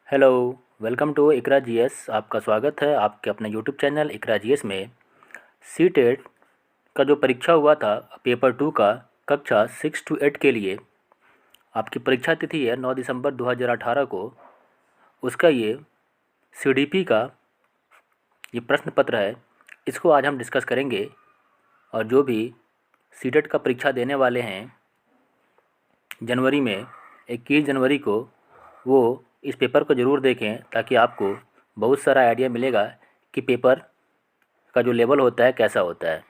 Hello. Welcome to Iqra GS. आपका स्वागत है आपके अपने यूट्यूब चैनल इकरा जीएस में। सीटेट का जो परीक्षा हुआ था पेपर 2 का कक्षा 6 to 8 के लिए आपकी परीक्षा तिथि है 9 दिसंबर 2018 को। उसका ये सीडीपी का ये प्रश्न पत्र है, इसको आज हम डिस्कस करेंगे। और जो भी सीटेट का परीक्षा देने वाले हैं जनवरी में 21 जनवरी को, वो इस पेपर को ज़रूर देखें ताकि आपको बहुत सारा आइडिया मिलेगा कि पेपर का जो लेवल होता है कैसा होता है।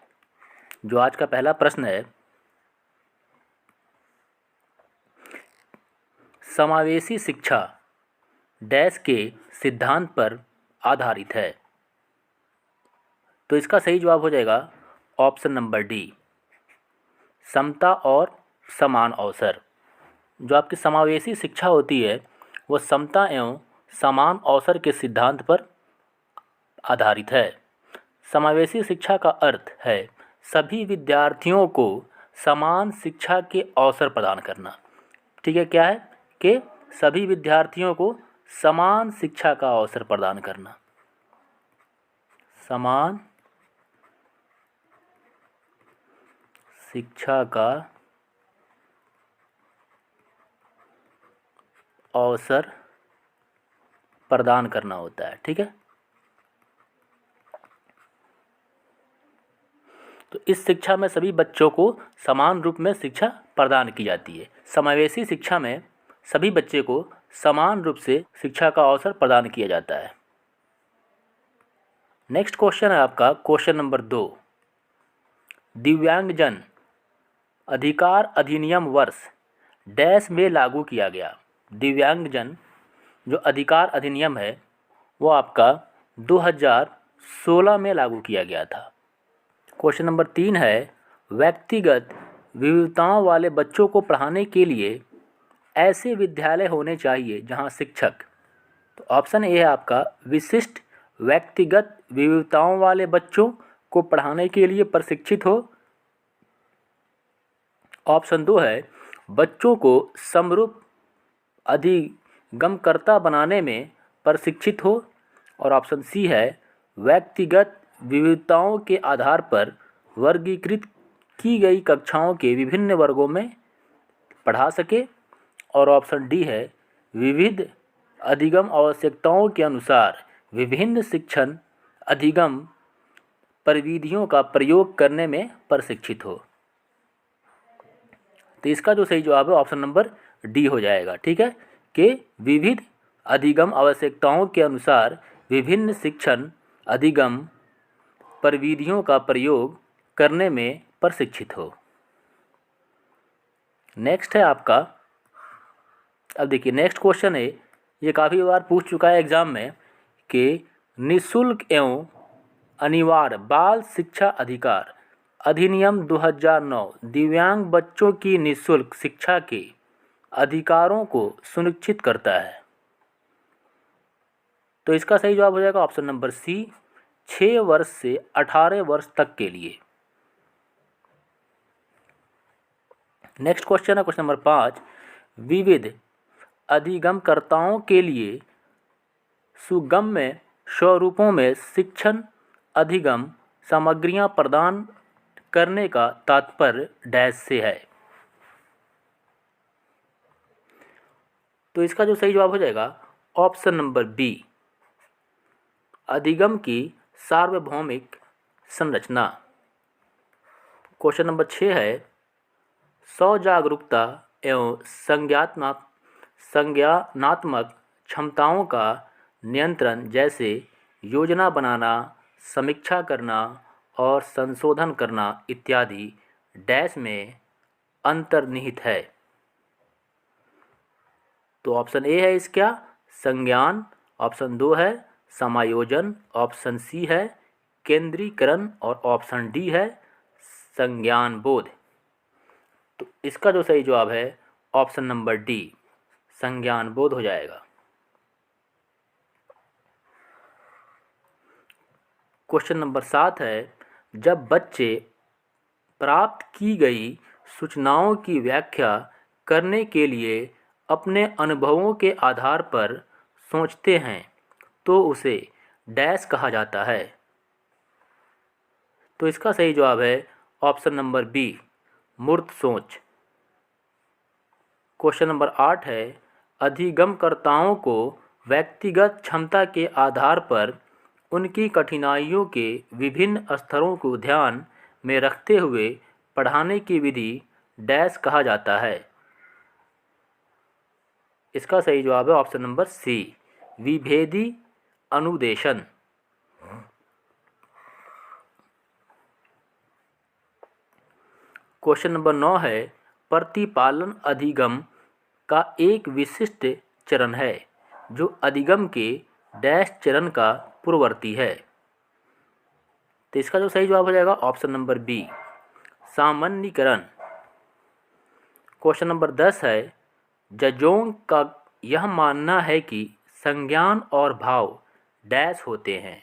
जो आज का पहला प्रश्न है, समावेशी शिक्षा डैश के सिद्धांत पर आधारित है। तो इसका सही जवाब हो जाएगा ऑप्शन नंबर डी, समता और समान अवसर। जो आपकी समावेशी शिक्षा होती है वो समता एवं समान अवसर के सिद्धांत पर आधारित है। समावेशी शिक्षा का अर्थ है सभी विद्यार्थियों को समान शिक्षा के अवसर प्रदान करना। ठीक है, क्या है कि सभी विद्यार्थियों को समान शिक्षा का अवसर प्रदान करना। समान शिक्षा का अवसर प्रदान करना होता है। ठीक है, तो इस शिक्षा में सभी बच्चों को समान रूप में शिक्षा प्रदान की जाती है। समावेशी शिक्षा में सभी बच्चे को समान रूप से शिक्षा का अवसर प्रदान किया जाता है। नेक्स्ट क्वेश्चन है आपका क्वेश्चन नंबर 2, दिव्यांगजन अधिकार अधिनियम वर्ष डैश में लागू किया गया। दिव्यांगजन जो अधिकार अधिनियम है वो आपका 2016 में लागू किया गया था। क्वेश्चन नंबर 3 है, व्यक्तिगत विविधताओं वाले बच्चों को पढ़ाने के लिए ऐसे विद्यालय होने चाहिए जहां शिक्षक, तो ऑप्शन ए है आपका विशिष्ट व्यक्तिगत विविधताओं वाले बच्चों को पढ़ाने के लिए प्रशिक्षित हो। ऑप्शन 2 है बच्चों को समरूप अधिगमकर्ता बनाने में प्रशिक्षित हो। और ऑप्शन सी है व्यक्तिगत विविधताओं के आधार पर वर्गीकृत की गई कक्षाओं के विभिन्न वर्गों में पढ़ा सके। और ऑप्शन डी है विविध अधिगम आवश्यकताओं के अनुसार विभिन्न शिक्षण अधिगम परिविधियों का प्रयोग करने में प्रशिक्षित हो। तो इसका जो सही जवाब है ऑप्शन नंबर डी हो जाएगा। ठीक है, कि विविध अधिगम आवश्यकताओं के अनुसार विभिन्न शिक्षण अधिगम परिविधियों का प्रयोग करने में प्रशिक्षित हो। नेक्स्ट है आपका, अब देखिए नेक्स्ट क्वेश्चन है, ये काफ़ी बार पूछ चुका है एग्जाम में कि निःशुल्क एवं अनिवार्य बाल शिक्षा अधिकार अधिनियम 2009 दिव्यांग बच्चों की निःशुल्क शिक्षा के अधिकारों को सुनिश्चित करता है। तो इसका सही जवाब हो जाएगा ऑप्शन नंबर सी, 6 वर्ष से 18 वर्ष तक के लिए। नेक्स्ट क्वेश्चन है क्वेश्चन नंबर 5, विविध अधिगमकर्ताओं के लिए सुगम्य स्वरूपों में शिक्षण अधिगम सामग्रियां प्रदान करने का तात्पर्य डैश से है। तो इसका जो सही जवाब हो जाएगा ऑप्शन नंबर बी, अधिगम की सार्वभौमिक संरचना। क्वेश्चन नंबर 6 है, स्वजागरूकता एवं संज्ञानात्मक क्षमताओं का नियंत्रण जैसे योजना बनाना, समीक्षा करना और संशोधन करना इत्यादि डैश में अंतर्निहित है। तो ऑप्शन ए है इसका संज्ञान, ऑप्शन 2 है समायोजन, ऑप्शन सी है केंद्रीकरण और ऑप्शन डी है संज्ञान बोध। तो इसका जो सही जवाब है ऑप्शन नंबर डी, संज्ञान बोध हो जाएगा। क्वेश्चन नंबर 7 है, जब बच्चे प्राप्त की गई सूचनाओं की व्याख्या करने के लिए अपने अनुभवों के आधार पर सोचते हैं तो उसे डैश कहा जाता है। तो इसका सही जवाब है ऑप्शन नंबर बी, मूर्त सोच। क्वेश्चन नंबर 8 है, अधिगमकर्ताओं को व्यक्तिगत क्षमता के आधार पर उनकी कठिनाइयों के विभिन्न स्तरों को ध्यान में रखते हुए पढ़ाने की विधि डैश कहा जाता है। इसका सही जवाब है ऑप्शन नंबर सी, विभेदी अनुदेशन। क्वेश्चन नंबर 9 है, प्रतिपालन अधिगम का एक विशिष्ट चरण है जो अधिगम के डैश चरण का पूर्ववर्ती है। तो इसका जो सही जवाब हो जाएगा ऑप्शन नंबर बी, सामान्यीकरण। क्वेश्चन नंबर 10 है, जजों का यह मानना है कि संज्ञान और भाव डैश होते हैं।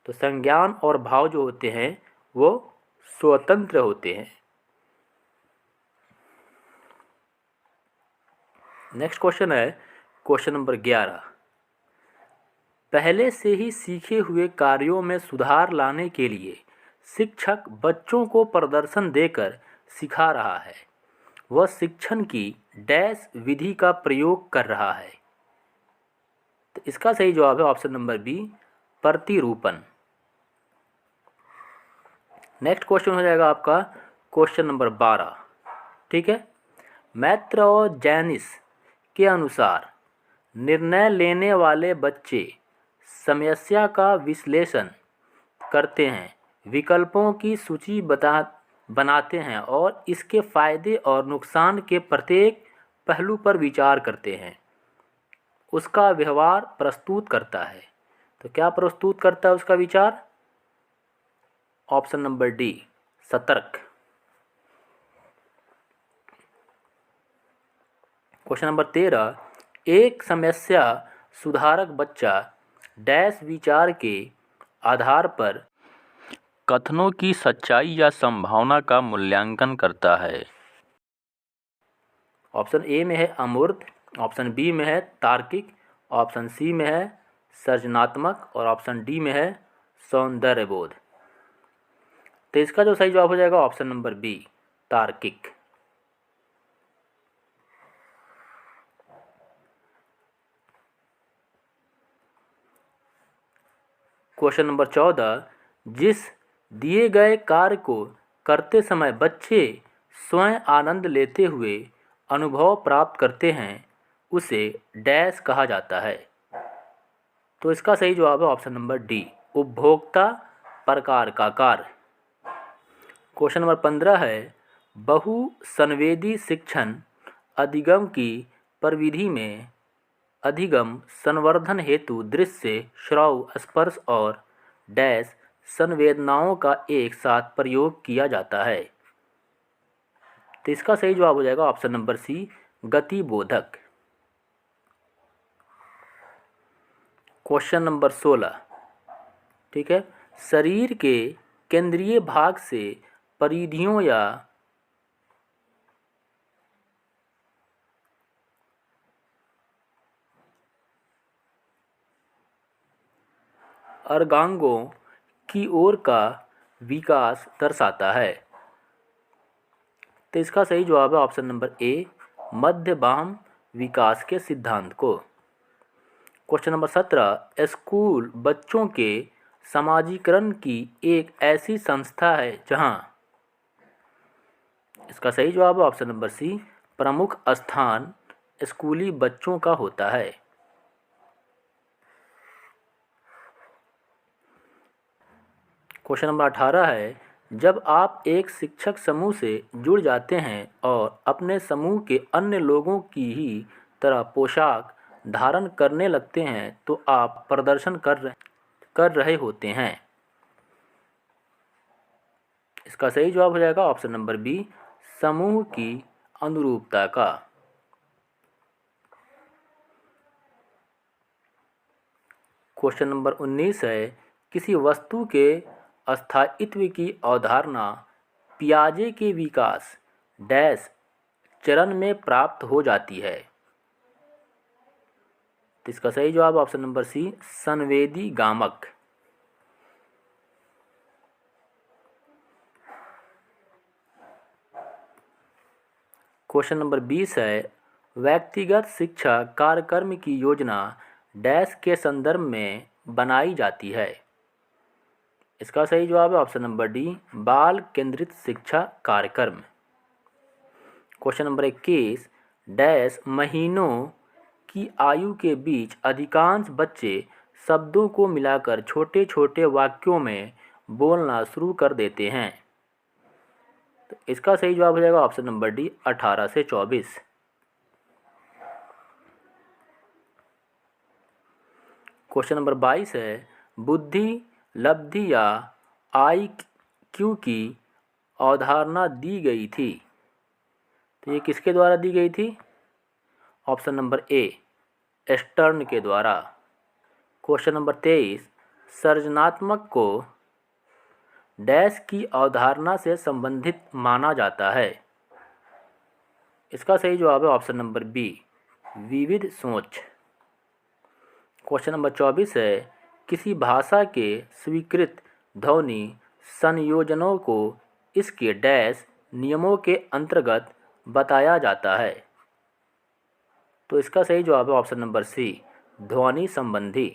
तो संज्ञान और भाव जो होते हैं वो स्वतंत्र होते हैं। नेक्स्ट क्वेश्चन है क्वेश्चन नंबर 11, पहले से ही सीखे हुए कार्यों में सुधार लाने के लिए शिक्षक बच्चों को प्रदर्शन देकर सिखा रहा है। वह शिक्षण की डैश विधि का प्रयोग कर रहा है। तो इसका सही जवाब है ऑप्शन नंबर बी, प्रतिरूपण। नेक्स्ट क्वेश्चन हो जाएगा आपका क्वेश्चन नंबर 12। ठीक है, मैत्र और जैनिस के अनुसार निर्णय लेने वाले बच्चे समस्या का विश्लेषण करते हैं, विकल्पों की सूची बनाते हैं और इसके फायदे और नुकसान के प्रत्येक पहलू पर विचार करते हैं। उसका व्यवहार प्रस्तुत करता है। तो क्या प्रस्तुत करता है उसका विचार? ऑप्शन नंबर डी, सतर्क। क्वेश्चन नंबर 13, एक समस्या सुधारक बच्चा डैश विचार के आधार पर कथनों की सच्चाई या संभावना का मूल्यांकन करता है। ऑप्शन ए में है अमूर्त, ऑप्शन बी में है तार्किक, ऑप्शन सी में है सृजनात्मक और ऑप्शन डी में है सौंदर्यबोध। तो इसका जो सही जवाब हो जाएगा ऑप्शन नंबर बी, तार्किक। क्वेश्चन नंबर 14, जिस दिए गए कार्य को करते समय बच्चे स्वयं आनंद लेते हुए अनुभव प्राप्त करते हैं उसे डैश कहा जाता है। तो इसका सही जवाब है ऑप्शन नंबर डी, उपभोक्ता प्रकार का कार्य। क्वेश्चन नंबर 15 है, बहुसंवेदी शिक्षण अधिगम की प्रविधि में अधिगम संवर्धन हेतु दृश्य, श्रव्य, स्पर्श और डैश संवेदनाओं का एक साथ प्रयोग किया जाता है। तो इसका सही जवाब हो जाएगा ऑप्शन नंबर सी, गतिबोधक। Question number 16। ठीक है, शरीर के केंद्रीय भाग से परिधियों या अर्गांगों की ओर का विकास दर्शाता है। तो इसका सही जवाब है ऑप्शन नंबर ए, मध्य बाह्य विकास के सिद्धांत को। क्वेश्चन नंबर 17, स्कूल बच्चों के समाजीकरण की एक ऐसी संस्था है जहां, इसका सही जवाब है ऑप्शन नंबर सी, प्रमुख स्थान स्कूली बच्चों का होता है। क्वेश्चन नंबर 18 है, जब आप एक शिक्षक समूह से जुड़ जाते हैं और अपने समूह के अन्य लोगों की ही तरह पोशाक धारण करने लगते हैं तो आप प्रदर्शन कर रहे होते हैं। इसका सही जवाब हो जाएगा ऑप्शन नंबर बी, समूह की अनुरूपता का। क्वेश्चन नंबर 19 है, किसी वस्तु के स्थायित्व की अवधारणा पियाजे के विकास डैश चरण में प्राप्त हो जाती है। इसका सही जवाब ऑप्शन नंबर सी, संवेदी गामक। क्वेश्चन नंबर 20 है, व्यक्तिगत शिक्षा कार्यक्रम की योजना डैश के संदर्भ में बनाई जाती है। इसका सही जवाब है ऑप्शन नंबर डी, बाल केंद्रित शिक्षा कार्यक्रम। क्वेश्चन नंबर 21, डैश महीनों की आयु के बीच अधिकांश बच्चे शब्दों को मिलाकर छोटे छोटे वाक्यों में बोलना शुरू कर देते हैं। तो इसका सही जवाब हो जाएगा ऑप्शन नंबर डी, 18 से 24। क्वेश्चन नंबर 22 है, बुद्धि, लब्धि या IQ की अवधारणा दी गई थी। तो ये किसके द्वारा दी गई थी? ऑप्शन नंबर ए, स्टर्न के द्वारा। क्वेश्चन नंबर 23, सृजनात्मक को डैश की अवधारणा से संबंधित माना जाता है। इसका सही जवाब है ऑप्शन नंबर बी, विविध सोच। क्वेश्चन नंबर 24 है, किसी भाषा के स्वीकृत ध्वनि संयोजनों को इसके डैश नियमों के अंतर्गत बताया जाता है। तो इसका सही जवाब है ऑप्शन नंबर सी, ध्वनि संबंधी।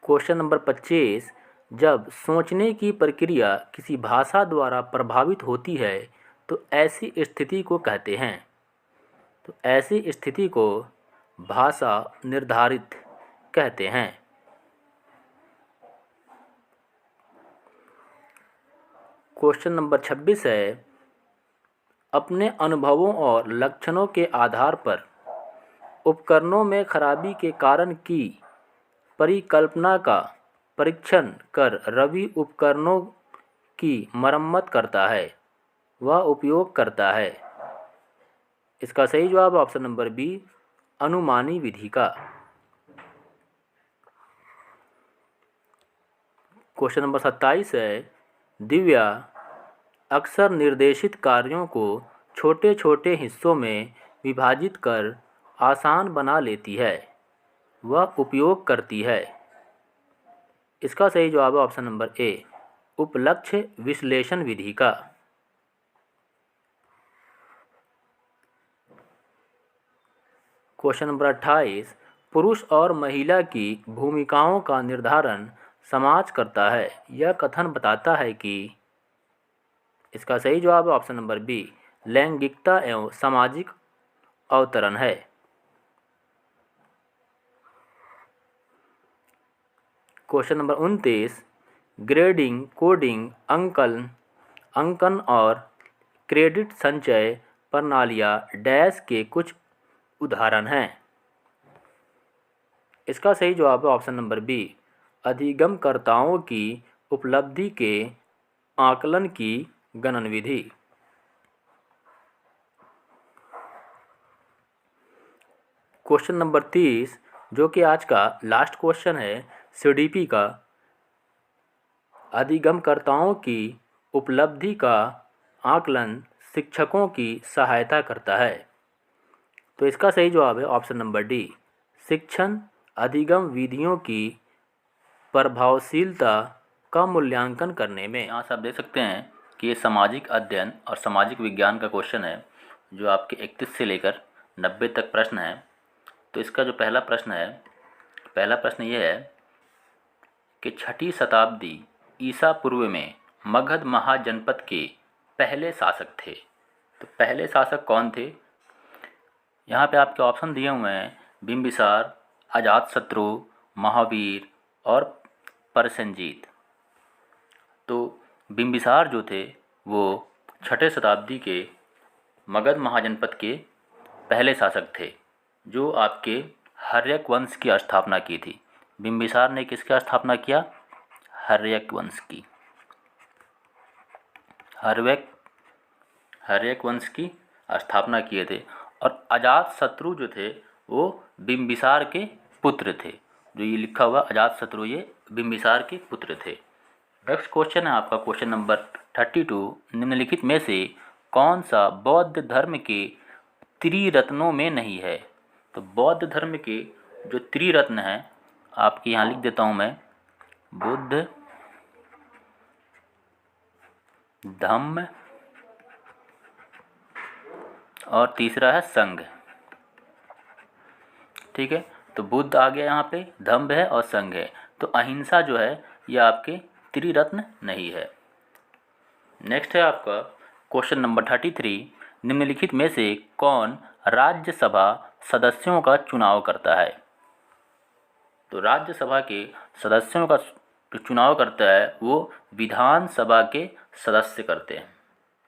क्वेश्चन नंबर 25, जब सोचने की प्रक्रिया किसी भाषा द्वारा प्रभावित होती है तो ऐसी स्थिति को कहते हैं। तो ऐसी स्थिति को भाषा निर्धारित कहते हैं। क्वेश्चन नंबर 26 है, अपने अनुभवों और लक्षणों के आधार पर उपकरणों में खराबी के कारण की परिकल्पना का परीक्षण कर रवि उपकरणों की मरम्मत करता है व उपयोग करता है। इसका सही जवाब ऑप्शन नंबर बी, अनुमानी विधि का। क्वेश्चन नंबर 27 है, दिव्या अक्सर निर्देशित कार्यों को छोटे छोटे हिस्सों में विभाजित कर आसान बना लेती है व उपयोग करती है। इसका सही जवाब है ऑप्शन नंबर ए, उपलक्ष्य विश्लेषण विधि का। क्वेश्चन नंबर 28, पुरुष और महिला की भूमिकाओं का निर्धारण समाज करता है। यह कथन बताता है कि। इसका सही जवाब है ऑप्शन नंबर बी, लैंगिकता एवं सामाजिक अवतरण है। क्वेश्चन नंबर 29, ग्रेडिंग, कोडिंग, अंकन और क्रेडिट संचय प्रणालियाँ डैश के कुछ उदाहरण हैं। इसका सही जवाब है ऑप्शन नंबर बी, अधिगमकर्ताओं की उपलब्धि के आकलन की गणन विधि। क्वेश्चन नंबर 30, जो कि आज का लास्ट क्वेश्चन है CDP का, अधिगमकर्ताओं की उपलब्धि का आकलन शिक्षकों की सहायता करता है। तो इसका सही जवाब है ऑप्शन नंबर डी, शिक्षण अधिगम विधियों की प्रभावशीलता का मूल्यांकन करने में। यहाँ से आप देख सकते हैं कि ये सामाजिक अध्ययन और सामाजिक विज्ञान का क्वेश्चन है, जो आपके 31 से लेकर 90 तक प्रश्न है। तो इसका जो पहला प्रश्न ये है कि 6ठी शताब्दी ईसा पूर्व में मगध महाजनपद के पहले शासक थे। तो पहले शासक कौन थे? यहाँ पे आपके ऑप्शन दिए हुए हैं, बिंबिसार, अजातशत्रु, महावीर और परसेनजीत। तो बिंबिसार जो थे वो 6ठे शताब्दी के मगध महाजनपद के पहले शासक थे, जो आपके हर्यक वंश की स्थापना की थी। बिंबिसार ने किसकी स्थापना किया? हर्यक वंश की। हर्यक वंश की स्थापना किए थे। और अजातशत्रु जो थे वो बिंबिसार के पुत्र थे। जो ये लिखा हुआ अजातशत्रु, ये बिंबिसार के पुत्र थे। नेक्स्ट क्वेश्चन है आपका क्वेश्चन नंबर 32, निम्नलिखित में से कौन सा बौद्ध धर्म के त्रिरत्नों में नहीं है? तो बौद्ध धर्म के जो त्रिरत्न हैं, आपके यहाँ लिख देता हूँ मैं, बुद्ध, धम्म और तीसरा है संघ। ठीक है, तो बुद्ध आ गया यहाँ पे, धम्म है और संघ है। तो अहिंसा जो है यह आपके त्रिरत्न नहीं है। नेक्स्ट है आपका क्वेश्चन नंबर 33, निम्नलिखित में से कौन राज्यसभा सदस्यों का चुनाव करता है? तो राज्यसभा के सदस्यों का जो चुनाव करता है वो विधानसभा के सदस्य करते हैं,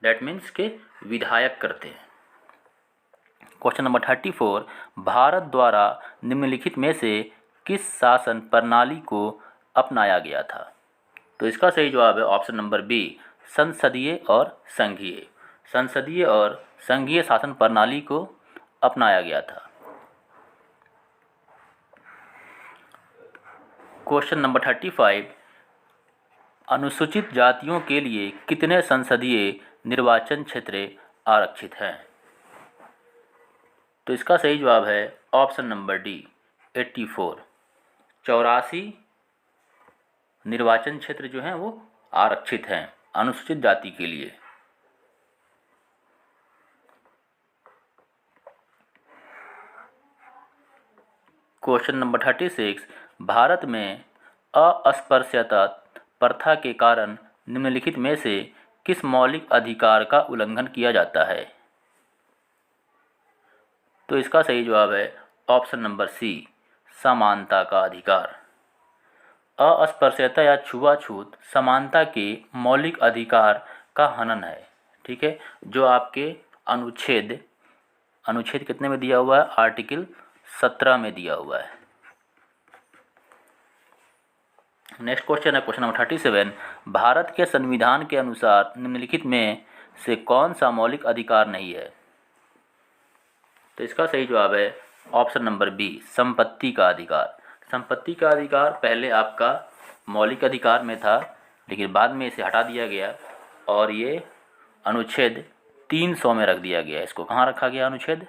दैट मीन्स के विधायक करते हैं। क्वेश्चन नंबर 34, भारत द्वारा निम्नलिखित में से किस शासन प्रणाली को अपनाया गया था? तो इसका सही जवाब है ऑप्शन नंबर बी, संसदीय और संघीय। संसदीय और संघीय शासन प्रणाली को अपनाया गया था। क्वेश्चन नंबर 35, अनुसूचित जातियों के लिए कितने संसदीय निर्वाचन क्षेत्र आरक्षित हैं? तो इसका सही जवाब है ऑप्शन नंबर डी, 84। 84 निर्वाचन क्षेत्र जो हैं वो आरक्षित हैं अनुसूचित जाति के लिए। क्वेश्चन नंबर 36, भारत में अस्पृश्यता प्रथा के कारण निम्नलिखित में से किस मौलिक अधिकार का उल्लंघन किया जाता है? तो इसका सही जवाब है ऑप्शन नंबर सी, समानता का अधिकार। अस्पृश्यता या छुआछूत समानता के मौलिक अधिकार का हनन है। ठीक है, जो आपके अनुच्छेद कितने में दिया हुआ है? आर्टिकल 17 में दिया हुआ है। नेक्स्ट क्वेश्चन है क्वेश्चन नंबर 37, भारत के संविधान के अनुसार निम्नलिखित में से कौन सा मौलिक अधिकार नहीं है? तो इसका सही जवाब है ऑप्शन नंबर बी, संपत्ति का अधिकार। संपत्ति का अधिकार पहले आपका मौलिक अधिकार में था, लेकिन बाद में इसे हटा दिया गया और ये अनुच्छेद 300 में रख दिया गया। इसको कहाँ रखा गया? अनुच्छेद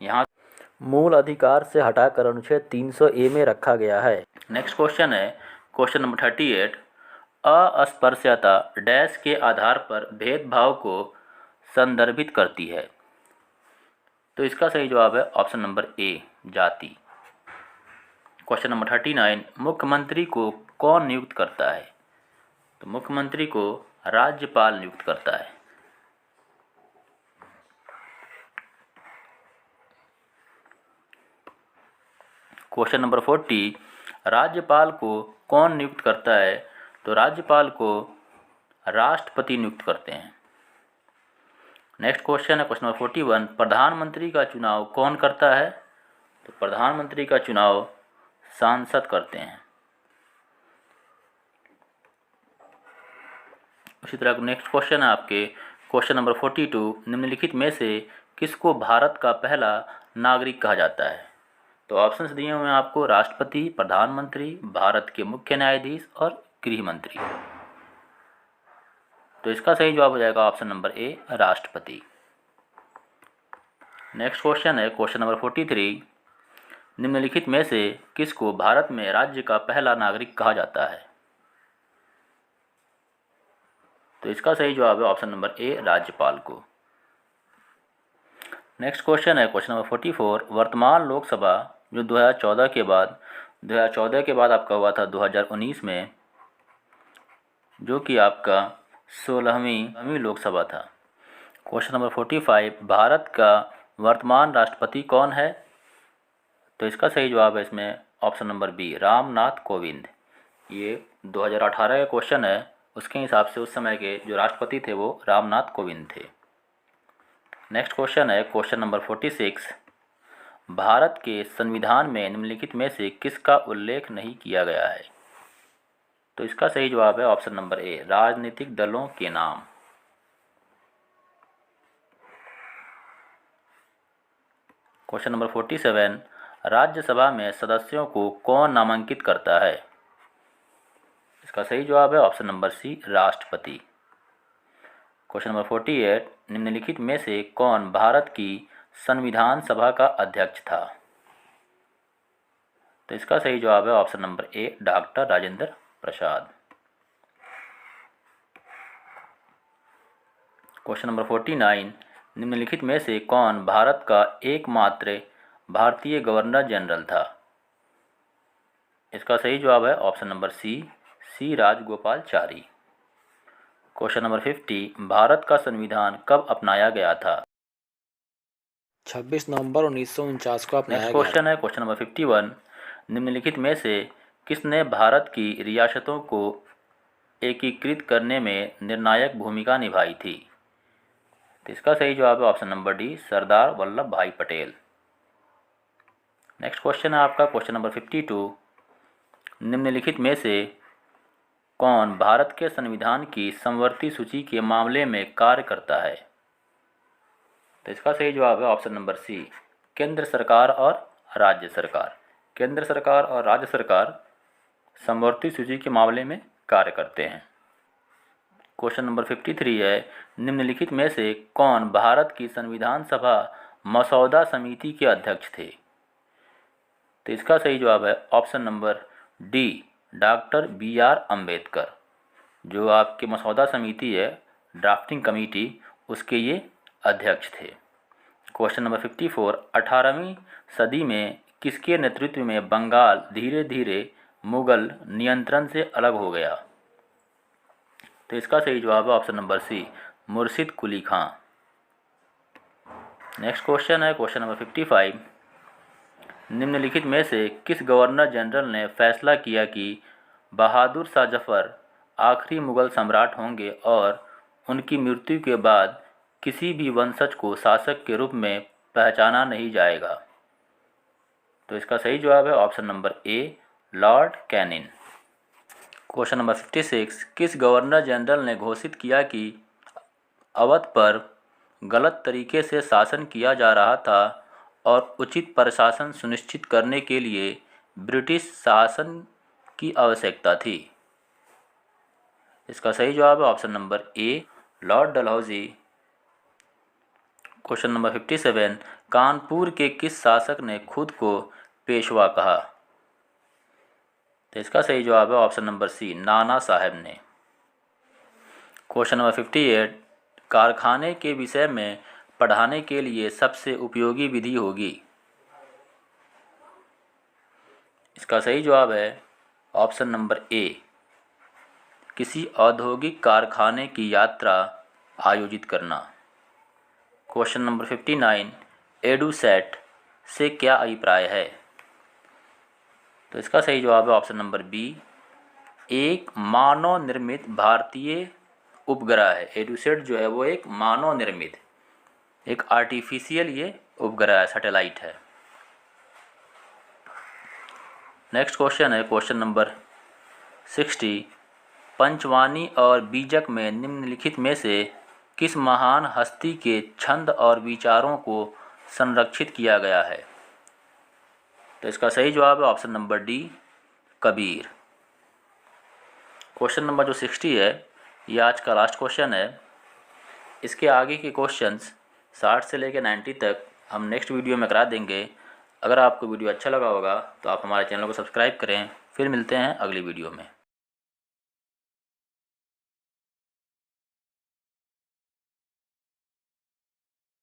यहाँ मूल अधिकार से हटाकर अनुच्छेद 300A में रखा गया है। नेक्स्ट क्वेश्चन है क्वेश्चन नंबर 38, अस्पृश्यता डैश के आधार पर भेदभाव को संदर्भित करती है? तो इसका सही जवाब है ऑप्शन नंबर ए, जाति। क्वेश्चन नंबर 39, मुख्यमंत्री को कौन नियुक्त करता है? तो मुख्यमंत्री को राज्यपाल नियुक्त करता है। क्वेश्चन नंबर 40, राज्यपाल को कौन नियुक्त करता है? तो राज्यपाल को राष्ट्रपति नियुक्त करते हैं। नेक्स्ट क्वेश्चन है क्वेश्चन नंबर 41, प्रधानमंत्री का चुनाव कौन करता है? तो प्रधानमंत्री का चुनाव सांसद करते हैं। उसी तरह नेक्स्ट क्वेश्चन है आपके क्वेश्चन नंबर 42, निम्नलिखित में से किसको भारत का पहला नागरिक कहा जाता है? तो ऑप्शंस दिए हुए हैं आपको, राष्ट्रपति, प्रधानमंत्री, भारत के मुख्य न्यायाधीश और गृह मंत्री। तो इसका सही जवाब हो जाएगा ऑप्शन नंबर ए, राष्ट्रपति। नेक्स्ट क्वेश्चन है क्वेश्चन नंबर 43, निम्नलिखित में से किसको भारत में राज्य का पहला नागरिक कहा जाता है? तो इसका सही जवाब है ऑप्शन नंबर ए, राज्यपाल को। नेक्स्ट क्वेश्चन है क्वेश्चन नंबर 44, वर्तमान लोकसभा जो 2014 के बाद आपका हुआ था 2019 में, जो कि आपका 16वीं लोकसभा था। क्वेश्चन नंबर 45, भारत का वर्तमान राष्ट्रपति कौन है? तो इसका सही जवाब है इसमें option number B, Ramnath Kovind. ये 2018 का क्वेश्चन है, उसके हिसाब से उस समय के जो राष्ट्रपति थे वो रामनाथ कोविंद थे। नेक्स्ट क्वेश्चन है क्वेश्चन नंबर 46, भारत के संविधान में निम्नलिखित में से किसका उल्लेख नहीं किया गया है? तो इसका सही जवाब है ऑप्शन नंबर ए, राजनीतिक दलों के नाम। क्वेश्चन नंबर 47, राज्यसभा में सदस्यों को कौन नामांकित करता है? इसका सही जवाब है ऑप्शन नंबर सी, राष्ट्रपति। क्वेश्चन नंबर 48, निम्नलिखित में से कौन भारत की संविधान सभा का अध्यक्ष था? तो इसका सही जवाब है option number A, doctor Rajendra Prasad. Question number 49, निम्नलिखित में से कौन भारत का एकमात्र भारतीय गवर्नर जनरल था? इसका सही जवाब है ऑप्शन नंबर सी, सी राजगोपालचारी। क्वेश्चन नंबर 50, भारत का संविधान कब अपनाया गया था? 26 नवंबर 1949 को अपनाया नेक्स्ट गया। क्वेश्चन है क्वेश्चन नंबर 51, निम्नलिखित में से किसने भारत की रियासतों को एकीकृत करने में निर्णायक भूमिका निभाई थी? तो इसका सही जवाब है option number D, Sardar Vallabh भाई पटेल। नेक्स्ट क्वेश्चन है आपका क्वेश्चन नंबर 52, निम्नलिखित में से कौन भारत के संविधान की समवर्ती सूची के मामले में कार्य करता है? तो इसका सही जवाब है ऑप्शन नंबर सी, केंद्र सरकार और राज्य सरकार। केंद्र सरकार और राज्य सरकार समवर्ती सूची के मामले में कार्य करते हैं। क्वेश्चन नंबर 53 है, निम्नलिखित में से कौन भारत की संविधान सभा मसौदा समिति के अध्यक्ष थे? तो इसका सही जवाब है option number D, doctor B R. Ambedkar. जो आपकी मसौदा समिति है, ड्राफ्टिंग कमेटी, उसके ये अध्यक्ष थे। क्वेश्चन नंबर 54, 18वीं सदी में किसके नेतृत्व में बंगाल धीरे धीरे मुगल नियंत्रण से अलग हो गया? तो इसका सही जवाब है ऑप्शन नंबर सी, मुर्शिद कुली खां। नेक्स्ट क्वेश्चन है क्वेश्चन नंबर 55, निम्नलिखित में से किस गवर्नर जनरल ने फैसला किया कि बहादुर शाह जफर आखिरी मुगल सम्राट होंगे और उनकी मृत्यु के बाद किसी भी वंशज को शासक के रूप में पहचाना नहीं जाएगा? तो इसका सही जवाब है option number A, Lord Canning. Question number 56, किस गवर्नर जनरल ने घोषित किया कि अवध पर गलत तरीके से शासन किया जा रहा था और उचित प्रशासन सुनिश्चित करने के लिए ब्रिटिश शासन की आवश्यकता थी? इसका सही जवाब है option number A, Lord Dalhousie. Question number 57, Kanpur के किस शासक ने खुद को पेशवा कहा? तो इसका सही जवाब है ऑप्शन नंबर सी, नाना साहब ने। क्वेश्चन नंबर 58, कारखाने के विषय में पढ़ाने के लिए सबसे उपयोगी विधि होगी? इसका सही जवाब है ऑप्शन नंबर ए, किसी औद्योगिक कारखाने की यात्रा आयोजित करना। क्वेश्चन नंबर 59, एडुसेट से क्या अभिप्राय है? तो इसका सही जवाब है ऑप्शन नंबर बी, एक मानव निर्मित भारतीय उपग्रह है। एडुसेट जो है वो एक मानव निर्मित, एक आर्टिफिशियल ये उपग्रह है, सैटेलाइट है। नेक्स्ट क्वेश्चन है क्वेश्चन नंबर 60, पंचवानी और बीजक में निम्नलिखित में से किस महान हस्ती के छंद और विचारों को संरक्षित किया गया है? तो इसका सही जवाब है option number D, Kabir. Question number जो 60 है ये आज का लास्ट क्वेश्चन है। इसके आगे के क्वेश्चंस 60 से लेकर 90 तक हम नेक्स्ट वीडियो में करा देंगे। अगर आपको वीडियो अच्छा लगा होगा तो आप हमारे चैनल को सब्सक्राइब करें। फिर मिलते हैं अगली वीडियो में।